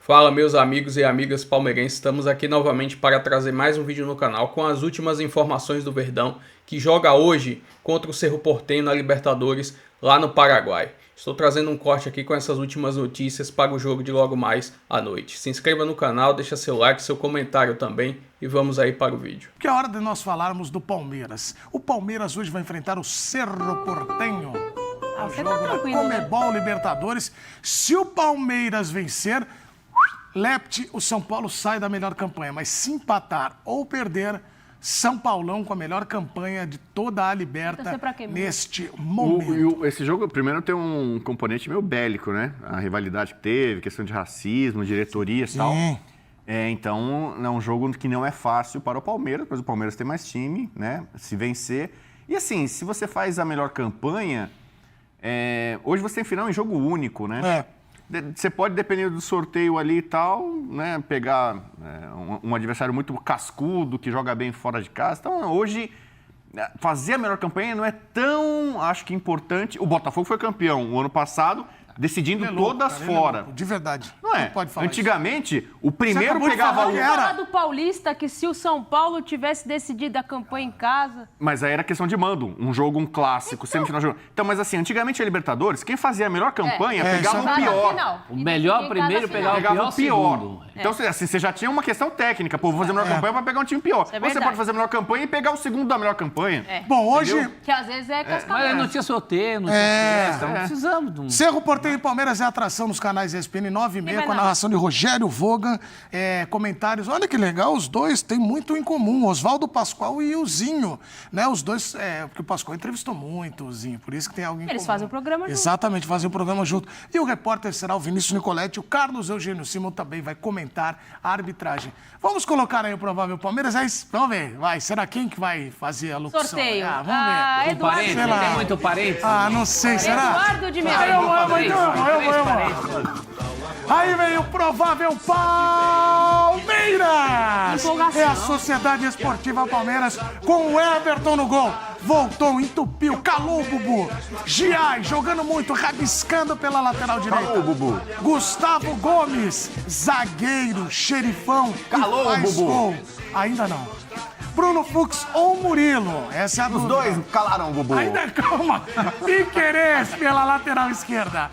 Fala, meus amigos e amigas palmeirenses, estamos aqui novamente para trazer mais um vídeo no canal com as últimas informações do Verdão, que joga hoje contra o Cerro Porteño na Libertadores lá no Paraguai. Estou trazendo um corte aqui com essas últimas notícias para o jogo de logo mais à noite. Se inscreva no canal, deixa seu like, seu comentário também e vamos aí para o vídeo. Que é hora de nós falarmos do Palmeiras. O Palmeiras hoje vai enfrentar o Cerro Porteño. O jogo da Conmebol Libertadores. Se o Palmeiras vencer, Lept, o São Paulo sai da melhor campanha. Mas se empatar ou perder, São Paulão com a melhor campanha de toda a Liberta neste momento. Esse jogo, primeiro, tem um componente meio bélico, né? A rivalidade que teve, questão de racismo, diretoria e tal. Então, é um jogo que não é fácil para o Palmeiras, mas o Palmeiras tem mais time, né? Se vencer. E assim, se você faz a melhor campanha, hoje você tem final em jogo único, né? Você pode, dependendo do sorteio ali e tal, né, pegar um adversário muito cascudo, que joga bem fora de casa. Então, hoje, fazer a melhor campanha não é tão, acho que, importante. O Botafogo foi campeão o ano passado, decidindo todas fora. De verdade. Não é? Pode falar Antigamente, isso. o primeiro pegava o... Vamos falar do Paulista, que se o São Paulo tivesse decidido a campanha em casa... Mas aí era questão de mando. Um jogo, um clássico, semifinal de jogo. Então, mas assim, antigamente a Libertadores, quem fazia a melhor campanha pegava o pior. O melhor primeiro pegava o pior segundo. Então, assim, você já tinha uma questão técnica. Pô, vou fazer a melhor campanha para pegar um time pior. Você pode fazer a melhor campanha e pegar o segundo da melhor campanha. Bom, hoje... Que às vezes é cascavel. Mas não tinha sorteio, não tinha... Então, precisamos de um... Cerro Porteño e Palmeiras é atração nos canais ESPN 9h30, com a narração de Rogério Vogan, comentários. Olha que legal, os dois têm muito em comum, Oswaldo Pascoal e o Zinho, né? Os dois, porque o Pascoal entrevistou muito o Zinho, por isso que tem alguém em comum. Eles fazem o programa junto. Exatamente, fazem o programa junto. E o repórter será o Vinícius Nicoletti, o Carlos Eugênio Simon também vai comentar a arbitragem. Vamos colocar aí o provável Palmeiras, vamos ver, vai, será quem que vai fazer a locução? Sorteio. Vamos ver. Eduardo Parente, tem muito parente. Não sei, será? Eduardo de Mello. Eu amo. Aí vem o provável Palmeiras! É a Sociedade Esportiva Palmeiras com o Everton no gol. Voltou, entupiu, calou o Bubu. Giai jogando muito, rabiscando pela lateral direita. Calou o Bubu. Gustavo Gomes, zagueiro, xerifão. Calou o Bubu. Gol. Ainda não. Bruno Fux ou Murilo? Essa é a dúvida. Os dois calaram o Bubu. Ainda calma. Piquerez pela lateral esquerda.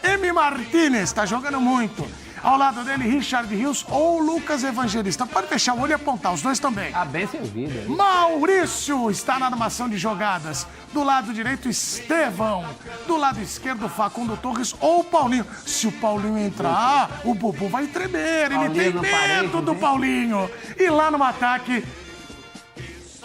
Emi Martínez está jogando muito. Ao lado dele, Richard Rios ou Lucas Evangelista. Pode fechar o olho e apontar, os dois também. Tá bem servido. Hein? Maurício está na armação de jogadas. Do lado direito, Estevão. Do lado esquerdo, Facundo Torres ou Paulinho. Se o Paulinho entrar, o Bubu vai tremer. Ele tem medo do Paulinho. E lá no ataque,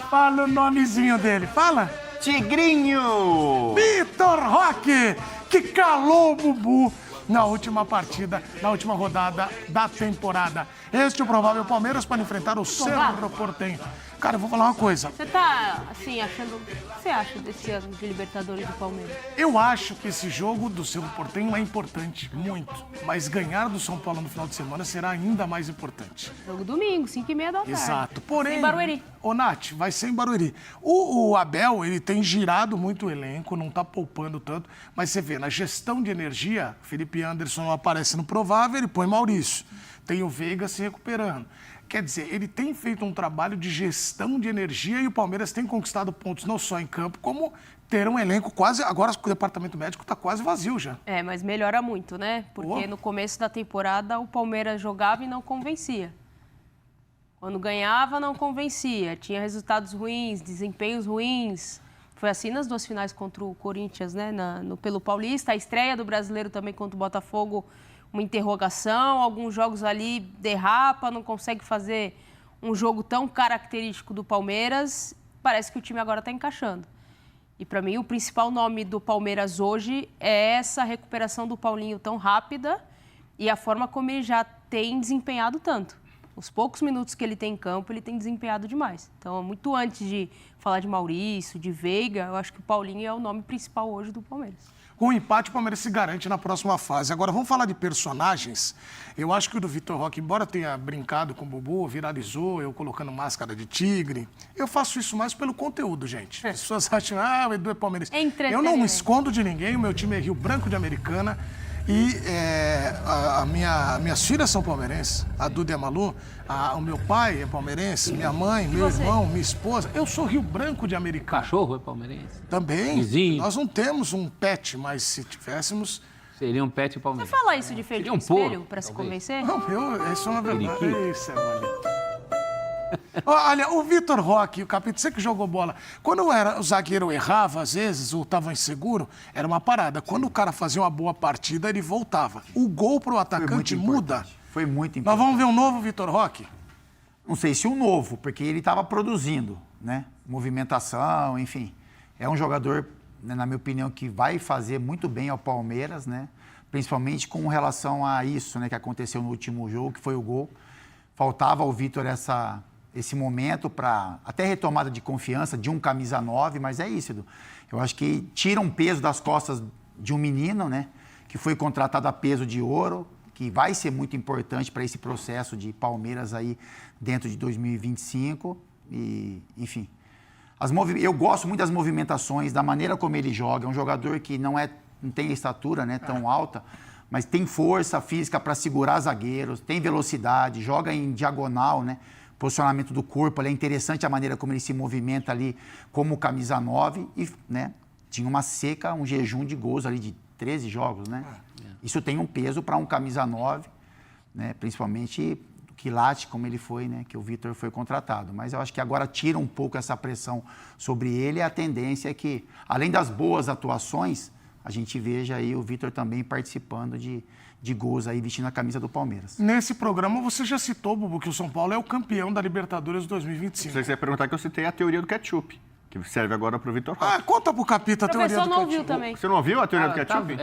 fala o nomezinho dele. Fala. Tigrinho! Vitor Roque, que calou o Bubu na última partida, na última rodada da temporada. Este é o provável Palmeiras para enfrentar o Cerro Porteño. Cara, eu vou falar uma coisa. Você tá, assim, achando... O que você acha desse ano de Libertadores do Palmeiras? Eu acho que esse jogo do Cerro Porteño é importante, muito. Mas ganhar do São Paulo no final de semana será ainda mais importante. Jogo domingo, 5h30 da tarde. Exato. Porém... Em Barueri. Ô, Nath, vai ser em Barueri. O Abel, ele tem girado muito o elenco, não tá poupando tanto. Mas você vê, na gestão de energia, Felipe Anderson não aparece no provável, ele põe Maurício. Tem o Veiga se recuperando. Quer dizer, ele tem feito um trabalho de gestão de energia e o Palmeiras tem conquistado pontos não só em campo, como ter um elenco quase... Agora o departamento médico está quase vazio já. Mas melhora muito, né? Porque no começo da temporada o Palmeiras jogava e não convencia. Quando ganhava, não convencia. Tinha resultados ruins, desempenhos ruins. Foi assim nas duas finais contra o Corinthians, né? Pelo Paulista. A estreia do Brasileiro também contra o Botafogo, uma interrogação. Alguns jogos ali derrapa, não consegue fazer um jogo tão característico do Palmeiras. Parece que o time agora está encaixando. E para mim, o principal nome do Palmeiras hoje é essa recuperação do Paulinho tão rápida e a forma como ele já tem desempenhado tanto. Os poucos minutos que ele tem em campo, ele tem desempenhado demais. Então, muito antes de falar de Maurício, de Veiga, eu acho que o Paulinho é o nome principal hoje do Palmeiras. Com o empate, o Palmeiras se garante na próxima fase. Agora, vamos falar de personagens. Eu acho que o do Vitor Roque, embora tenha brincado com o Bubu, viralizou, eu colocando máscara de tigre, eu faço isso mais pelo conteúdo, gente. As pessoas acham, o Edu é palmeirense. Eu não me escondo de ninguém, o meu time é Rio Branco de Americana. E minhas filhas são palmeirenses, a Duda e a Malu, o meu pai é palmeirense, minha mãe, meu irmão, minha esposa. Eu sou Rio Branco de Americano. Cachorro é palmeirense? Também. Vizinho. Nós não temos um pet, mas se tivéssemos... Seria um pet palmeirense. Você fala isso de frente Seria ao um porco, espelho pra se convencer? Não, isso é uma verdade. Isso é bonito. Olha, o Vitor Roque, o capitão, você que jogou bola, quando o zagueiro errava, às vezes, ou estava inseguro, era uma parada. Quando o cara fazia uma boa partida, ele voltava. O gol pro atacante muda. Foi muito importante. Nós vamos ver um novo Vitor Roque? Não sei se um novo, porque ele estava produzindo, né? Movimentação, enfim. É um jogador, né, na minha opinião, que vai fazer muito bem ao Palmeiras, né? Principalmente com relação a isso, né, que aconteceu no último jogo, que foi o gol. Faltava ao Vitor esse momento para até retomada de confiança de um camisa 9, mas é isso, Edu. Eu acho que tira um peso das costas de um menino, né? Que foi contratado a peso de ouro, que vai ser muito importante para esse processo de Palmeiras aí dentro de 2025. E, enfim, eu gosto muito das movimentações, da maneira como ele joga. É um jogador que não tem a estatura, né, tão alta, mas tem força física para segurar zagueiros, tem velocidade, joga em diagonal, né? Posicionamento do corpo, é interessante a maneira como ele se movimenta ali como camisa 9 e, né, tinha uma seca, um jejum de gols ali de 13 jogos, né? Isso tem um peso para um camisa 9, né? Principalmente do quilate, como ele foi, né? Que o Vitor foi contratado. Mas eu acho que agora tira um pouco essa pressão sobre ele e a tendência é que, além das boas atuações, a gente veja aí o Vitor também participando de gols aí, vestindo a camisa do Palmeiras. Nesse programa você já citou, Bubu, que o São Paulo é o campeão da Libertadores 2025. Você ia perguntar que eu citei a teoria do ketchup, que serve agora pro Vitor Roque. Conta pro Capita a teoria do ketchup. O professor não ouviu também. Você não ouviu a teoria do ketchup?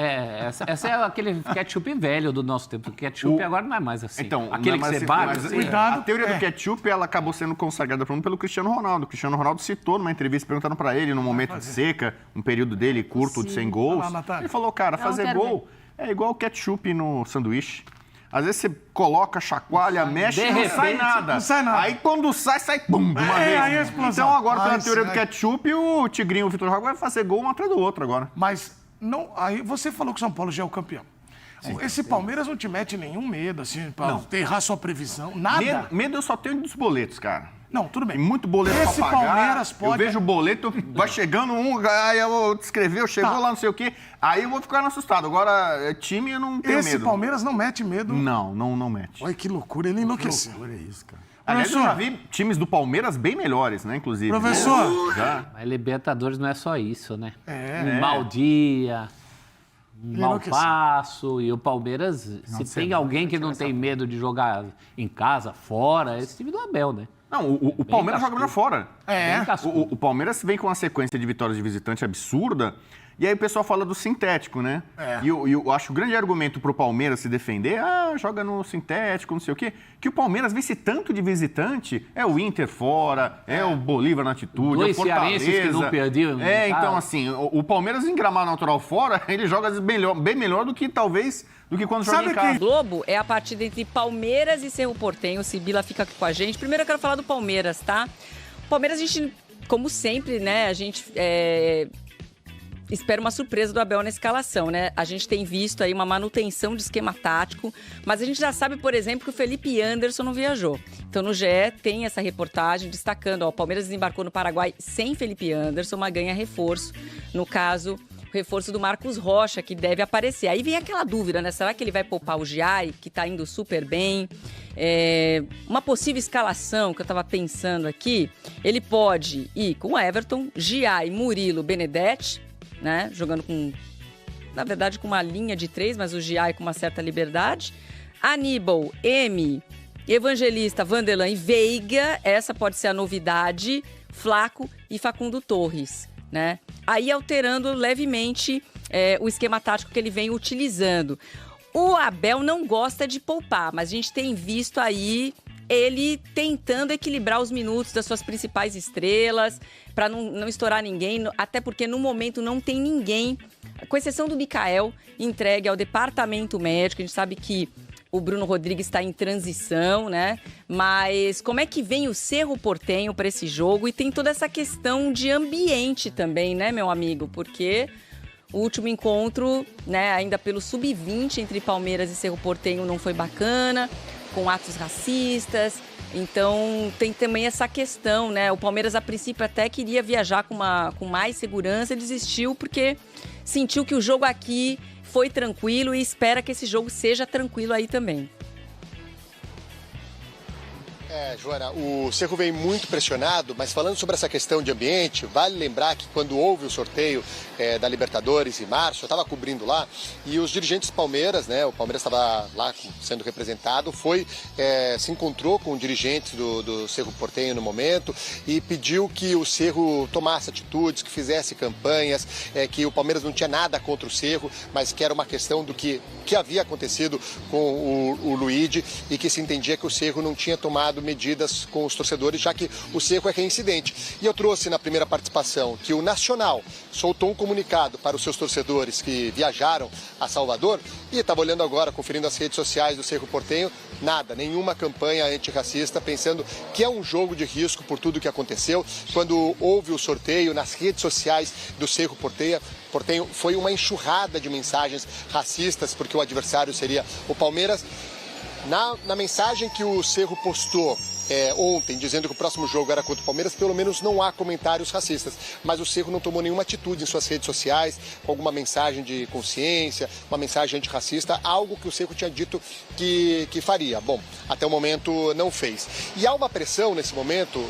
Essa é aquele ketchup velho do nosso tempo. O ketchup agora não é mais assim. Então, aquele que você bate. mas, assim. Cuidado. A teoria do ketchup, ela acabou sendo consagrada pelo Cristiano Ronaldo. O Cristiano Ronaldo citou numa entrevista, perguntando para ele, num momento de seca, um período dele curto de 100 gols. Vai lá, Natália. Ele falou, cara, fazer quero gol é igual ketchup no sanduíche. Às vezes você coloca, chacoalha, mexe e não sai nada. Não sai nada. Aí quando sai pum, de uma vez. Aí é explosão. Então agora, pela Aí teoria sim, do aí. ketchup, o Tigrinho, o Vitor Roque, vai fazer gol um atrás do outro agora. Mas não, aí você falou que o São Paulo já é o campeão. Esse Palmeiras não te mete nenhum medo, assim, pra errar sua previsão, nada. Medo eu só tenho dos boletos, cara. Não, tudo bem. Tem muito boleto Esse pra pagar. Palmeiras pode... Eu vejo o boleto, vai chegando aí eu vou escrever, chegou lá, não sei o quê. Aí eu vou ficar assustado. Agora, time, eu não tenho Esse medo. Palmeiras não mete medo. Não mete. Olha que loucura, ele enlouqueceu. Que loucura é isso, cara. Aliás, eu já Professor. vi times do Palmeiras bem melhores, né, inclusive. Professor. Já. Mas Libertadores não é só isso, né? É. Um mau dia, um mau enlouqueceu. passo. E o Palmeiras, se tem alguém que não tem medo de jogar em casa, fora, é esse time do Abel, né? Não, o Palmeiras joga melhor fora. É. Bem cascudo. O Palmeiras vem com uma sequência de vitórias de visitante absurda. E aí o pessoal fala do sintético, né? É. E eu acho que o grande argumento pro Palmeiras se defender, joga no sintético, não sei o quê, que o Palmeiras vence tanto de visitante, é o Inter fora, é o Bolívar na altitude, Dois é o Fortaleza. cearenses que não perdiam. Então assim, o Palmeiras em gramado natural fora, ele joga às vezes bem melhor do que quando joga Sabe em casa. Globo é a partida entre Palmeiras e Cerro Porteño. O Sibila fica aqui com a gente. Primeiro eu quero falar do Palmeiras, tá? Palmeiras, a gente, como sempre, né, a gente espera uma surpresa do Abel na escalação, né? A gente tem visto aí uma manutenção de esquema tático, mas a gente já sabe, por exemplo, que o Felipe Anderson não viajou. Então, no GE tem essa reportagem destacando, o Palmeiras desembarcou no Paraguai sem Felipe Anderson, mas ganha reforço. No caso, o reforço do Marcos Rocha, que deve aparecer. Aí vem aquela dúvida, né? Será que ele vai poupar o Giai, que tá indo super bem? Uma possível escalação que eu tava pensando aqui, ele pode ir com Everton, Giai, Murilo, Benedetti, né? Jogando na verdade, com uma linha de 3, mas o Giai com uma certa liberdade. Aníbal, M, Evangelista, Vanderlan e Veiga, essa pode ser a novidade, Flaco e Facundo Torres, né? Aí alterando levemente o esquema tático que ele vem utilizando. O Abel não gosta de poupar, mas a gente tem visto aí ele tentando equilibrar os minutos das suas principais estrelas, para não estourar ninguém, até porque no momento não tem ninguém, com exceção do Mikael, entregue ao departamento médico. A gente sabe que o Bruno Rodrigues está em transição, né? Mas como é que vem o Cerro Porteño para esse jogo? E tem toda essa questão de ambiente também, né, meu amigo? Porque O último encontro, né, ainda pelo Sub-20 entre Palmeiras e Cerro Porteño não foi bacana, com atos racistas. Então, tem também essa questão, né? O Palmeiras, a princípio, até queria viajar com mais segurança e desistiu porque sentiu que o jogo aqui foi tranquilo e espera que esse jogo seja tranquilo aí também. Joana, o Cerro vem muito pressionado, mas falando sobre essa questão de ambiente, vale lembrar que quando houve o sorteio da Libertadores em março, eu estava cobrindo lá, e os dirigentes Palmeiras, né, o Palmeiras estava lá sendo representado, se encontrou com dirigentes do Cerro Porteño no momento e pediu que o Cerro tomasse atitudes, que fizesse campanhas, que o Palmeiras não tinha nada contra o Cerro, mas que era uma questão do que havia acontecido com o Luigi e que se entendia que o Cerro não tinha tomado medidas com os torcedores, já que o Cerro é reincidente. E eu trouxe na primeira participação que o Nacional soltou um comunicado para os seus torcedores que viajaram a Salvador e estava olhando agora, conferindo as redes sociais do Cerro Porteño, nada, nenhuma campanha antirracista, pensando que é um jogo de risco por tudo que aconteceu. Quando houve o sorteio nas redes sociais do Cerro Porteño, foi uma enxurrada de mensagens racistas, porque o adversário seria o Palmeiras. Na mensagem que o Cerro postou ontem, dizendo que o próximo jogo era contra o Palmeiras, pelo menos não há comentários racistas. Mas o Cerro não tomou nenhuma atitude em suas redes sociais, com alguma mensagem de consciência, uma mensagem antirracista, algo que o Cerro tinha dito que faria. Bom, até o momento não fez. E há uma pressão nesse momento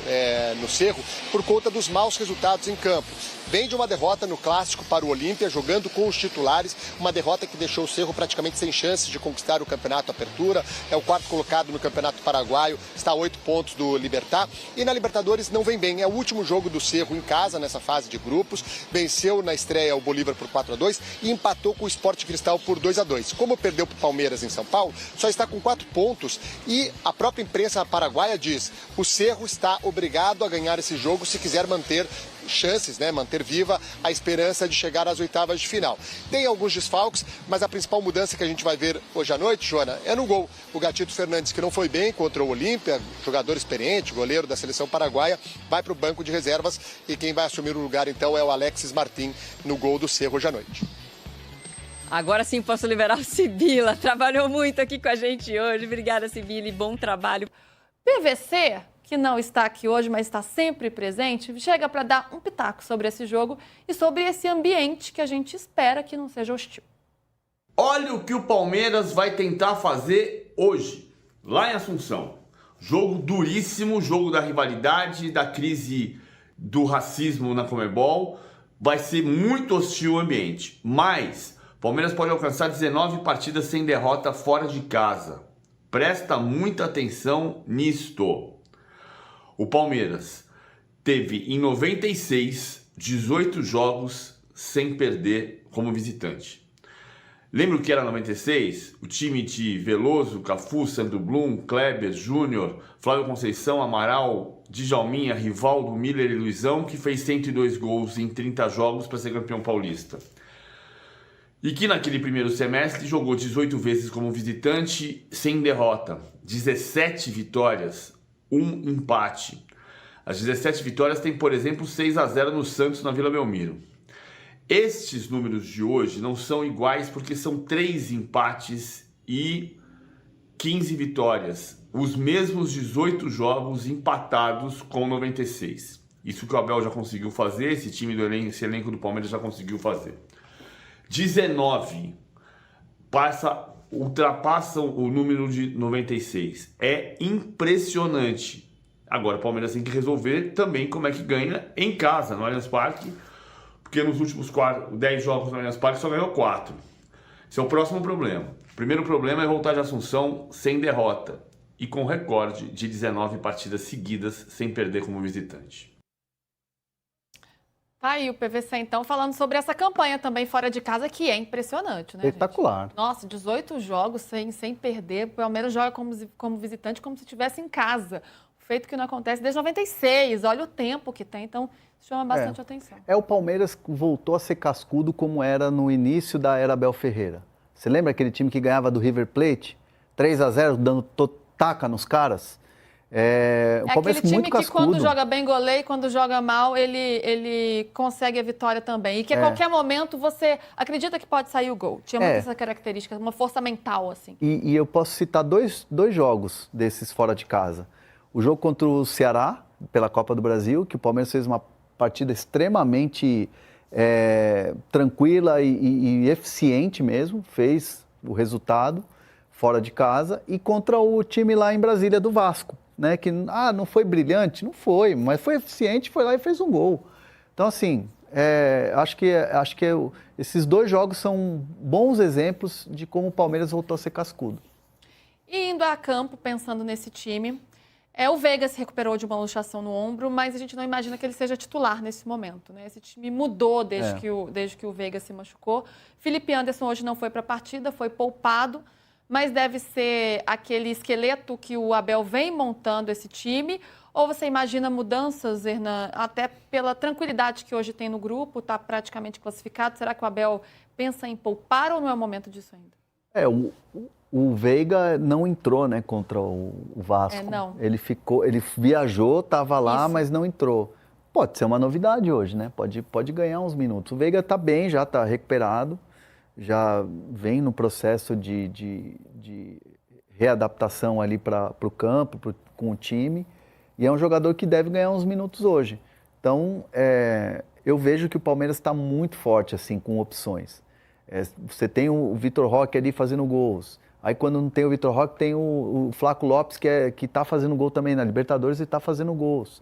no Cerro por conta dos maus resultados em campo. Vem de uma derrota no Clássico para o Olímpia, jogando com os titulares, uma derrota que deixou o Cerro praticamente sem chances de conquistar o Campeonato Apertura, é o quarto colocado no Campeonato Paraguaio, está a 8 pontos do Libertad, e na Libertadores não vem bem, é o último jogo do Cerro em casa nessa fase de grupos, venceu na estreia o Bolívar por 4-2 e empatou com o Sport Cristal por 2-2. Como perdeu para o Palmeiras em São Paulo, só está com 4 pontos e a própria imprensa paraguaia diz: o Cerro está obrigado a ganhar esse jogo se quiser manter chances, né, manter viva a esperança de chegar às oitavas de final. Tem alguns desfalques, mas a principal mudança que a gente vai ver hoje à noite, Joana, é no gol. O Gatito Fernandes, que não foi bem contra o Olímpia, jogador experiente, goleiro da seleção paraguaia, vai para o banco de reservas e quem vai assumir o lugar então é o Alexis Martín no gol do Cerro hoje à noite. Agora sim posso liberar o Sibila. Trabalhou muito aqui com a gente hoje. Obrigada, Sibila, e bom trabalho. PVC, que não está aqui hoje, mas está sempre presente, chega para dar um pitaco sobre esse jogo e sobre esse ambiente que a gente espera que não seja hostil. Olha o que o Palmeiras vai tentar fazer hoje, lá em Assunção. Jogo duríssimo, jogo da rivalidade, da crise do racismo na Conmebol. Vai ser muito hostil o ambiente, mas o Palmeiras pode alcançar 19 partidas sem derrota fora de casa. Presta muita atenção nisto. O Palmeiras teve em 96, 18 jogos sem perder como visitante. Lembra o que era 96? O time de Veloso, Cafu, Sandro Blum, Kleber, Júnior, Flávio Conceição, Amaral, Djalminha, Rivaldo, Miller e Luizão, que fez 102 gols em 30 jogos para ser campeão paulista. E que naquele primeiro semestre jogou 18 vezes como visitante sem derrota, 17 vitórias, 1 empate. As 17 vitórias têm, por exemplo, 6-0 no Santos na Vila Belmiro. Estes números de hoje não são iguais porque são 3 empates e 15 vitórias. Os mesmos 18 jogos empatados com 96. Isso que o Abel já conseguiu fazer, esse elenco do Palmeiras já conseguiu fazer. 19 ultrapassam o número de 96. É impressionante. Agora o Palmeiras tem que resolver também como é que ganha em casa, no Allianz Parque, porque nos últimos 10 jogos no Allianz Parque só ganhou 4. Esse é o próximo problema. O primeiro problema é voltar de Assunção sem derrota e com recorde de 19 partidas seguidas sem perder como visitante. Tá aí o PVC, então, falando sobre essa campanha também fora de casa, que é impressionante, né, espetacular. Gente? Nossa, 18 jogos sem perder. O Palmeiras joga como visitante, como se estivesse em casa. Feito que não acontece desde 96. Olha o tempo que tem, então chama bastante atenção. O Palmeiras que voltou a ser cascudo como era no início da era Abel Ferreira. Você lembra aquele time que ganhava do River Plate? 3-0, dando taca nos caras? O Palmeiras aquele time que quando joga bem goleia e quando joga mal ele consegue a vitória também. E que a qualquer momento você acredita que pode sair o gol. Tinha muita essa característica, uma força mental assim. E eu posso citar dois jogos desses fora de casa. O jogo contra o Ceará, pela Copa do Brasil, que o Palmeiras fez uma partida extremamente tranquila e eficiente mesmo, fez o resultado fora de casa, e contra o time lá em Brasília do Vasco, né? Que não foi brilhante, não foi, mas foi eficiente, foi lá e fez um gol. Então, assim, acho que esses dois jogos são bons exemplos de como o Palmeiras voltou a ser cascudo. E indo a campo, pensando nesse time, o Veiga se recuperou de uma luxação no ombro, mas a gente não imagina que ele seja titular nesse momento, né? Esse time mudou desde que o Veiga se machucou. Felipe Anderson hoje não foi para a partida, foi poupado, mas deve ser aquele esqueleto que o Abel vem montando esse time? Ou você imagina mudanças, Hernan, até pela tranquilidade que hoje tem no grupo, está praticamente classificado? Será que o Abel pensa em poupar ou não é o momento disso ainda? O Veiga não entrou, né, contra o Vasco. Não. Ele viajou, estava lá, mas não entrou. Pode ser uma novidade hoje, né? Pode ganhar uns minutos. O Veiga está bem, já está recuperado, já vem no processo de readaptação ali para o campo, com o time, e é um jogador que deve ganhar uns minutos hoje. Então, eu vejo que o Palmeiras está muito forte, assim, com opções. Você tem o Vitor Roque ali fazendo gols. Aí, quando não tem o Vitor Roque, tem o Flaco Lopes, que está fazendo gol também na Libertadores e está fazendo gols.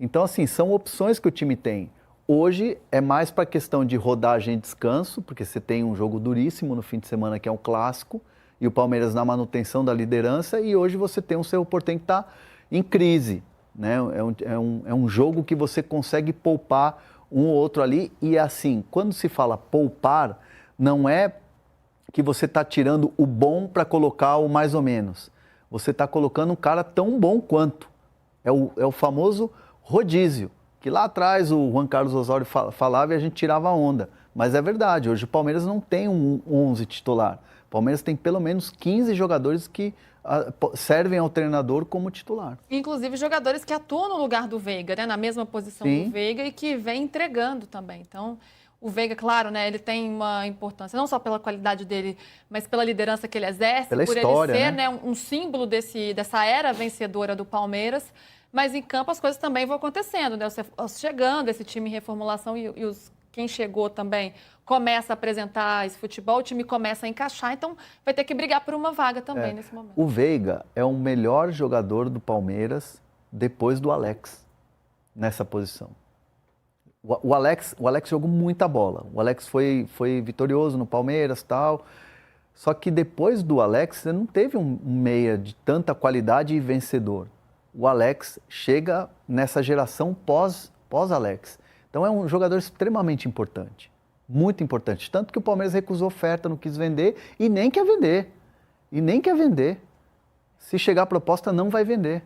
Então, assim, são opções que o time tem. Hoje é mais para a questão de rodagem e descanso, porque você tem um jogo duríssimo no fim de semana, que é um clássico, e o Palmeiras na manutenção da liderança, e hoje você tem um Cerro Porteño que está em crise, né? É um jogo que você consegue poupar um ou outro ali, e assim, quando se fala poupar, não é que você está tirando o bom para colocar o mais ou menos. Você está colocando um cara tão bom quanto. É o famoso rodízio, que lá atrás o Juan Carlos Osório falava e a gente tirava a onda. Mas é verdade, hoje o Palmeiras não tem um 11 titular. O Palmeiras tem pelo menos 15 jogadores que servem ao treinador como titular. Inclusive jogadores que atuam no lugar do Veiga, né? Na mesma posição do Veiga, e que vem entregando também. Então, o Veiga, claro, né? Ele tem uma importância, não só pela qualidade dele, mas pela liderança que ele exerce, pela por história, ele ser, né? Um símbolo dessa era vencedora do Palmeiras. Mas em campo as coisas também vão acontecendo, né? Chegando esse time em reformulação e quem chegou também começa a apresentar esse futebol, o time começa a encaixar, então vai ter que brigar por uma vaga também nesse momento. O Veiga é o melhor jogador do Palmeiras depois do Alex, nessa posição. O Alex jogou muita bola, o Alex foi vitorioso no Palmeiras e tal, só que depois do Alex você não teve um meia de tanta qualidade e vencedor. O Alex chega nessa geração pós-Alex. Então é um jogador extremamente importante, muito importante. Tanto que o Palmeiras recusou oferta, não quis vender e nem quer vender. Se chegar a proposta, não vai vender.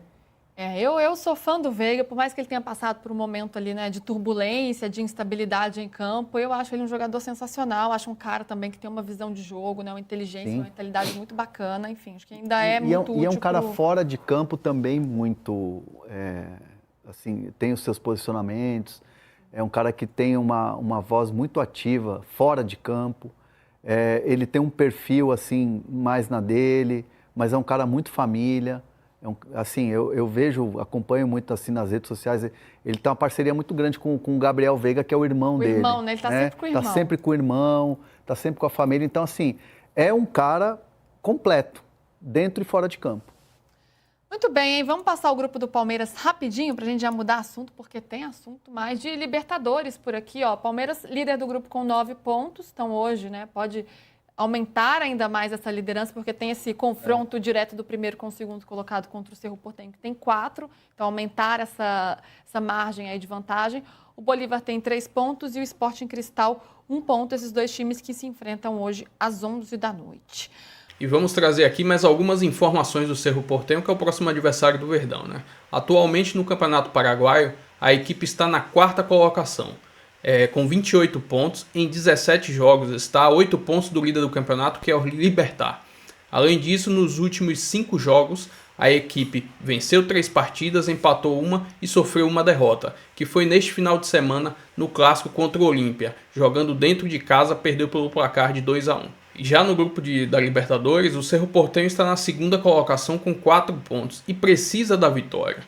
Eu sou fã do Veiga, por mais que ele tenha passado por um momento ali, né, de turbulência, de instabilidade em campo, eu acho ele um jogador sensacional, acho um cara também que tem uma visão de jogo, né, uma inteligência, uma mentalidade muito bacana, enfim, acho que ainda muito útil. E é um cara fora de campo também muito, assim, tem os seus posicionamentos, é um cara que tem uma voz muito ativa fora de campo, ele tem um perfil, assim, mais na dele, mas é um cara muito família. Assim, eu acompanho muito assim nas redes sociais, ele tem uma parceria muito grande com o Gabriel Veiga, que é o irmão dele. O irmão, né? Ele está sempre com o irmão. Está sempre com o irmão, está sempre com a família. Então, assim, é um cara completo, dentro e fora de campo. Muito bem, hein? Vamos passar o grupo do Palmeiras rapidinho para a gente já mudar assunto, porque tem assunto mais de Libertadores por aqui, ó. Palmeiras, líder do grupo com 9 pontos, então hoje, né, pode aumentar ainda mais essa liderança, porque tem esse confronto direto do primeiro com o segundo colocado contra o Cerro Porteño, que tem 4, então aumentar essa margem aí de vantagem. O Bolívar tem 3 pontos e o Sporting Cristal 1 ponto, esses dois times que se enfrentam hoje às 11 da noite. E vamos trazer aqui mais algumas informações do Cerro Porteño, que é o próximo adversário do Verdão, né? Atualmente no Campeonato Paraguaio, a equipe está na 4ª colocação. Com 28 pontos, em 17 jogos, está a 8 pontos do líder do campeonato, que é o Libertad. Além disso, nos últimos 5 jogos, A equipe venceu 3 partidas, empatou uma e sofreu uma derrota, que foi neste final de semana no clássico contra o Olímpia. Jogando dentro de casa, perdeu pelo placar de 2-1. Já no grupo da Libertadores, o Cerro Porteño está na segunda colocação com 4 pontos e precisa da vitória.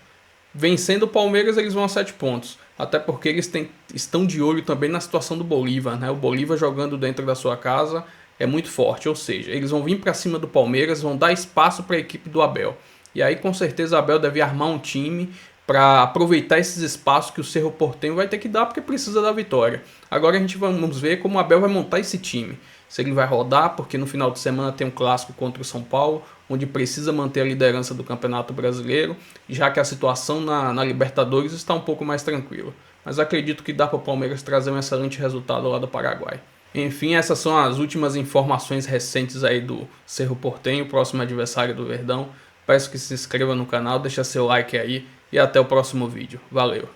Vencendo o Palmeiras, eles vão a 7 pontos, até porque eles estão de olho também na situação do Bolívar, né? O Bolívar jogando dentro da sua casa é muito forte, ou seja, eles vão vir para cima do Palmeiras, vão dar espaço para a equipe do Abel. E aí com certeza o Abel deve armar um time para aproveitar esses espaços que o Cerro Porteño vai ter que dar porque precisa da vitória. Agora a gente vamos ver como o Abel vai montar esse time. Se ele vai rodar, porque no final de semana tem um clássico contra o São Paulo, onde precisa manter a liderança do Campeonato Brasileiro, já que a situação na Libertadores está um pouco mais tranquila. Mas acredito que dá para o Palmeiras trazer um excelente resultado lá do Paraguai. Enfim, essas são as últimas informações recentes aí do Cerro Porteño, próximo adversário do Verdão. Peço que se inscreva no canal, deixa seu like aí e até o próximo vídeo. Valeu!